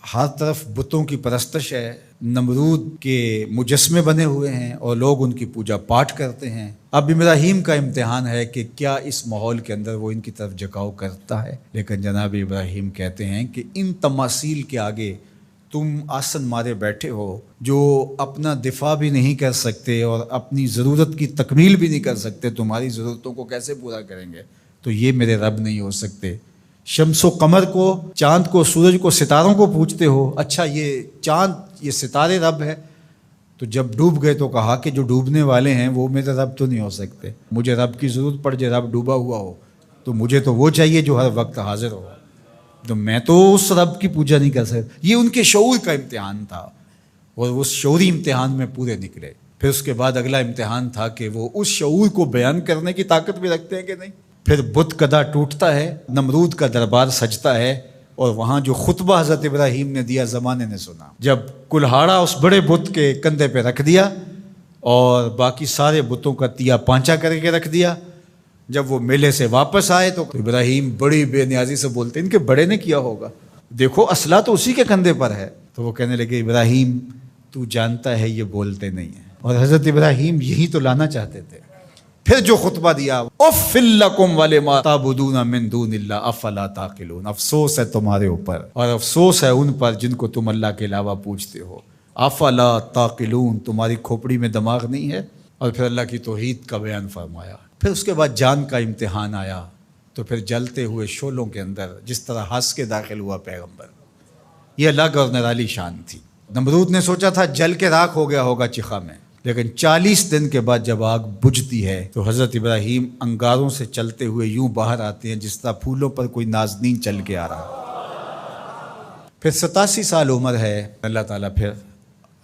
ہر طرف بتوں کی پرستش ہے، نمرود کے مجسمے بنے ہوئے ہیں اور لوگ ان کی پوجا پاٹ کرتے ہیں۔ اب ابراہیم کا امتحان ہے کہ کیا اس ماحول کے اندر وہ ان کی طرف جھکاؤ کرتا ہے، لیکن جناب ابراہیم کہتے ہیں کہ ان تماثیل کے آگے تم آسن مارے بیٹھے ہو، جو اپنا دفاع بھی نہیں کر سکتے اور اپنی ضرورت کی تکمیل بھی نہیں کر سکتے، تمہاری ضرورتوں کو کیسے پورا کریں گے؟ تو یہ میرے رب نہیں ہو سکتے۔ شمس و قمر کو، چاند کو، سورج کو، ستاروں کو پوجتے ہو، اچھا یہ چاند، یہ ستارے رب ہے؟ تو جب ڈوب گئے تو کہا کہ جو ڈوبنے والے ہیں وہ میرے رب تو نہیں ہو سکتے، مجھے رب کی ضرورت پڑ جائے، رب ڈوبا ہوا ہو تو مجھے تو وہ چاہیے جو ہر وقت حاضر ہو، تو میں تو اس رب کی پوجا نہیں کر سکتا۔ یہ ان کے شعور کا امتحان تھا اور اس شعوری امتحان میں پورے نکلے۔ پھر اس کے بعد اگلا امتحان تھا کہ وہ اس شعور کو بیان کرنے کی طاقت بھی رکھتے ہیں کہ نہیں۔ پھر بت کدا ٹوٹتا ہے، نمرود کا دربار سجتا ہے، اور وہاں جو خطبہ حضرت ابراہیم نے دیا زمانے نے سنا، جب کلہاڑا اس بڑے بت کے کندھے پہ رکھ دیا اور باقی سارے بتوں کا تیا پانچا کر کے رکھ دیا، جب وہ میلے سے واپس آئے تو ابراہیم بڑی بے نیازی سے بولتے ان کے بڑے نے کیا ہوگا، دیکھو اسلحہ تو اسی کے کندھے پر ہے۔ تو وہ کہنے لگے ابراہیم تو جانتا ہے یہ بولتے نہیں ہیں، اور حضرت ابراہیم یہی تو لانا چاہتے تھے۔ پھر جو خطبہ دیا، اف لکم ولما تعبدون من دون اللہ افلا تعقلون، افسوس ہے تمہارے اوپر اور افسوس ہے ان پر جن کو تم اللہ کے علاوہ پوجتے ہو، افلا تعقلون، تمہاری کھوپڑی میں دماغ نہیں ہے۔ اور پھر اللہ کی توحید کا بیان فرمایا۔ پھر اس کے بعد جان کا امتحان آیا، تو پھر جلتے ہوئے شعلوں کے اندر جس طرح ہنس کے داخل ہوا پیغمبر، یہ الگ اور نرالی شان تھی۔ نمرود نے سوچا تھا جل کے راکھ ہو گیا ہوگا چخا میں، لیکن 40 دن کے بعد جب آگ بجھتی ہے تو حضرت ابراہیم انگاروں سے چلتے ہوئے یوں باہر آتے ہیں جس طرح پھولوں پر کوئی نازنین چل کے آ رہا۔ پھر 87 سال عمر ہے، اللہ تعالیٰ پھر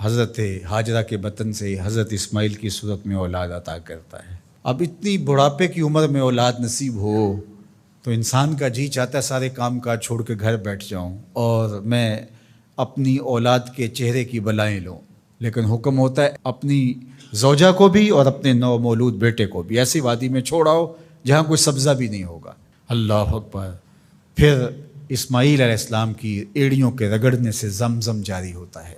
حضرت ہاجرہ کے بطن سے حضرت اسماعیل کی صورت میں اولاد عطا کرتا ہے۔ اب اتنی بڑھاپے کی عمر میں اولاد نصیب ہو تو انسان کا جی چاہتا ہے سارے کام کاج چھوڑ کے گھر بیٹھ جاؤں اور میں اپنی اولاد کے چہرے کی بلائیں لوں، لیکن حکم ہوتا ہے اپنی زوجہ کو بھی اور اپنے نو مولود بیٹے کو بھی ایسی وادی میں چھوڑاؤ جہاں کوئی سبزہ بھی نہیں ہوگا۔ اللہ اکبر۔ پھر اسماعیل علیہ السلام کی ایڑیوں کے رگڑنے سے زمزم جاری ہوتا ہے۔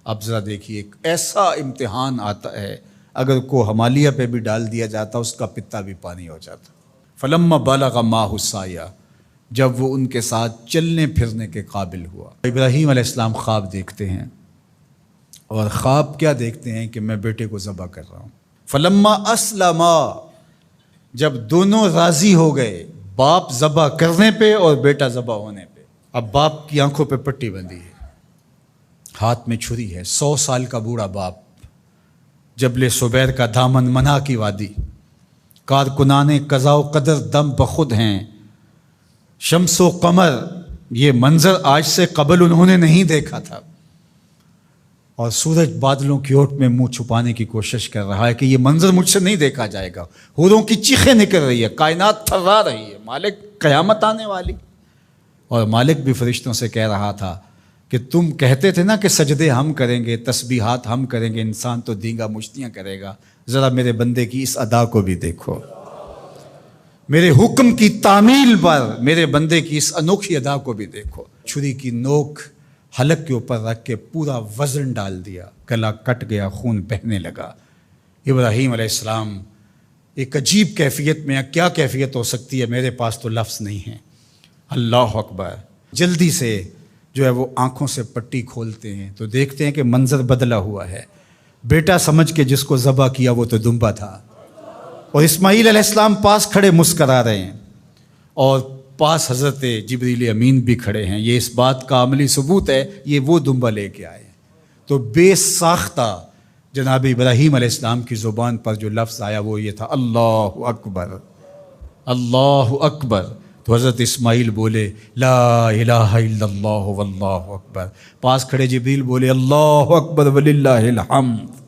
اب ذرا دیکھیے، ایک ایسا امتحان آتا ہے، اگر کو ہمالیہ پہ بھی ڈال دیا جاتا اس کا پتا بھی پانی ہو جاتا۔ فلما بلغ معہ السعی، جب وہ ان کے ساتھ چلنے پھرنے کے قابل ہوا۔ ابراہیم علیہ السلام خواب دیکھتے ہیں، اور خواب کیا دیکھتے ہیں کہ میں بیٹے کو ذبح کر رہا ہوں۔ فلما اسلما، جب دونوں راضی ہو گئے، باپ ذبح کرنے پہ اور بیٹا ذبح ہونے پہ۔ اب باپ کی آنکھوں پہ پٹی بندھی ہے، ہاتھ میں چھری ہے، 100 سال کا بوڑھا باپ، جبل صبیر کا دامن منا کی وادی، کارکنان قضاء و قدر دم بخود ہیں، شمس و قمر، یہ منظر آج سے قبل انہوں نے نہیں دیکھا تھا، اور سورج بادلوں کی اوٹ میں منہ چھپانے کی کوشش کر رہا ہے کہ یہ منظر مجھ سے نہیں دیکھا جائے گا، حوروں کی چیخیں نکل رہی ہے، کائنات تھرا رہی ہے، مالک قیامت آنے والی۔ اور مالک بھی فرشتوں سے کہہ رہا تھا کہ تم کہتے تھے نا کہ سجدے ہم کریں گے، تسبیحات ہم کریں گے، انسان تو دینگا مشتیاں کرے گا، ذرا میرے بندے کی اس ادا کو بھی دیکھو، میرے حکم کی تعمیل پر میرے بندے کی اس انوکھی ادا کو بھی دیکھو۔ چھری کی نوک حلق کے اوپر رکھ کے پورا وزن ڈال دیا، گلا کٹ گیا، خون بہنے لگا۔ ابراہیم علیہ السلام ایک عجیب کیفیت میں، کیا کیفیت ہو سکتی ہے، میرے پاس تو لفظ نہیں ہے۔ اللہ اکبر۔ جلدی سے جو ہے وہ آنکھوں سے پٹی کھولتے ہیں تو دیکھتے ہیں کہ منظر بدلا ہوا ہے، بیٹا سمجھ کے جس کو ذبح کیا وہ تو دمبا تھا، اور اسماعیل علیہ السلام پاس کھڑے مسکرا رہے ہیں، اور پاس حضرت جبریل امین بھی کھڑے ہیں۔ یہ اس بات کا عملی ثبوت ہے یہ وہ دمبا لے کے آئے ہیں۔ تو بے ساختہ جناب ابراہیم علیہ السلام کی زبان پر جو لفظ آیا وہ یہ تھا، اللہ اکبر، اللہ اکبر۔ تو حضرت اسماعیل بولے لا الہ الا اللہ واللہ اکبر، پاس کھڑے جبریل بولے اللہ اکبر وللہ الحمد۔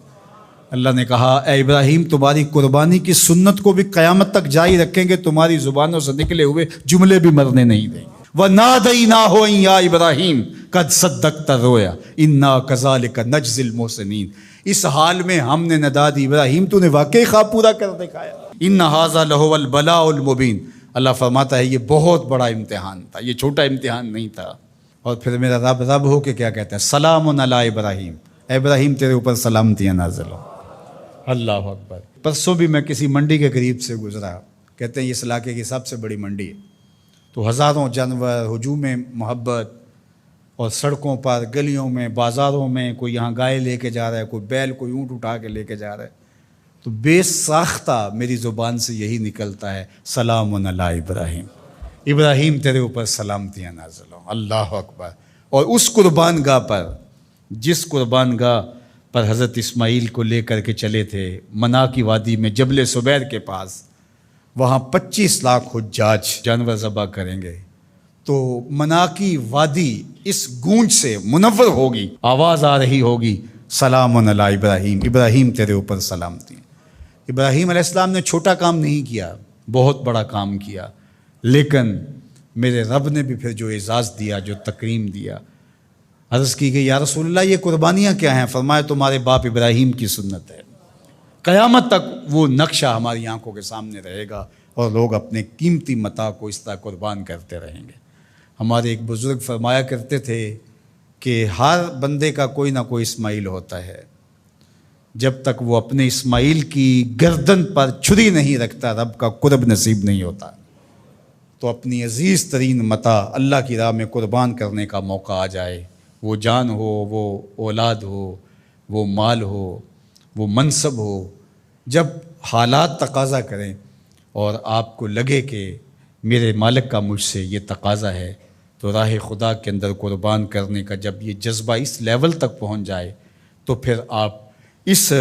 اللہ نے کہا اے ابراہیم تمہاری قربانی کی سنت کو بھی قیامت تک جاری رکھیں گے، تمہاری زبانوں سے نکلے ہوئے جملے بھی مرنے نہیں دیں گے۔ وَنَادَيْنَاهُ أَن يَا إِبْرَاهِيمُ قَدْ صَدَّقْتَ الرُّؤْيَا إِنَّا كَذَلِكَ نَجْزِي الْمُحْسِنِينَ، اس حال میں ہم نے ندا دی ابراہیم تو نے واقعی خواب پورا کر دکھایا۔ إِنَّ هَذَا لَهُوَ الْبَلَاءُ الْمُبِينُ، اللہ فرماتا ہے یہ بہت بڑا امتحان تھا، یہ چھوٹا امتحان نہیں تھا۔ اور پھر میرا رب رب ہو کے کیا کہتا ہے؟ سلام علی ابراہیم، اے ابراہیم تیرے اوپر سلامتیاں نازل ہو۔ اللہ اکبر۔ پرسوں بھی میں کسی منڈی کے قریب سے گزرا، کہتے ہیں اس علاقے کی سب سے بڑی منڈی ہے، تو ہزاروں جانور، ہجوم محبت، اور سڑکوں پر، گلیوں میں، بازاروں میں، کوئی یہاں گائے لے کے جا رہا ہے، کوئی بیل، کوئی اونٹ اٹھا کے لے کے جا رہا ہے، تو بے ساختہ میری زبان سے یہی نکلتا ہے، سلام علی ابراہیم، ابراہیم تیرے اوپر سلامتیاں نازل ہوں۔ اللہ اکبر۔ اور اس قربان گاہ پر، جس قربان گاہ پر حضرت اسماعیل کو لے کر کے چلے تھے، منا کی وادی میں جبل سبیر کے پاس، وہاں 25 لاکھ حجاج جانور ذبح کریں گے، تو منا کی وادی اس گونج سے منور ہوگی، آواز آ رہی ہوگی، سلام علی ابراہیم، ابراہیم تیرے اوپر سلامتی۔ ابراہیم علیہ السلام نے چھوٹا کام نہیں کیا، بہت بڑا کام کیا، لیکن میرے رب نے بھی پھر جو اعزاز دیا، جو تکریم دیا، عرض کی گئی یا رسول اللہ یہ قربانیاں کیا ہیں؟ فرمایا تمہارے باپ ابراہیم کی سنت ہے، قیامت تک وہ نقشہ ہماری آنکھوں کے سامنے رہے گا، اور لوگ اپنے قیمتی متاع کو اس طرح قربان کرتے رہیں گے۔ ہمارے ایک بزرگ فرمایا کرتے تھے کہ ہر بندے کا کوئی نہ کوئی اسماعیل ہوتا ہے، جب تک وہ اپنے اسماعیل کی گردن پر چھری نہیں رکھتا رب کا قرب نصیب نہیں ہوتا۔ تو اپنی عزیز ترین متاع اللہ کی راہ میں قربان کرنے کا موقع آ جائے، وہ جان ہو، وہ اولاد ہو، وہ مال ہو، وہ منصب ہو، جب حالات تقاضا کریں اور آپ کو لگے کہ میرے مالک کا مجھ سے یہ تقاضا ہے، تو راہ خدا کے اندر قربان کرنے کا جب یہ جذبہ اس لیول تک پہنچ جائے، تو پھر آپ اس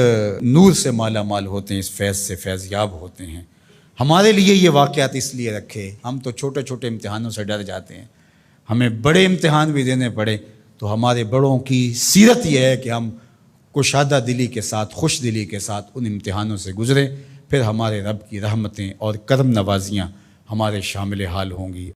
نور سے مالا مال ہوتے ہیں، اس فیض سے فیض یاب ہوتے ہیں۔ ہمارے لیے یہ واقعات اس لیے رکھے، ہم تو چھوٹے چھوٹے امتحانوں سے ڈر جاتے ہیں، ہمیں بڑے امتحان بھی دینے پڑے تو ہمارے بڑوں کی سیرت یہ ہے کہ ہم کشادہ دلی کے ساتھ، خوش دلی کے ساتھ ان امتحانوں سے گزریں، پھر ہمارے رب کی رحمتیں اور کرم نوازیاں ہمارے شامل حال ہوں گی۔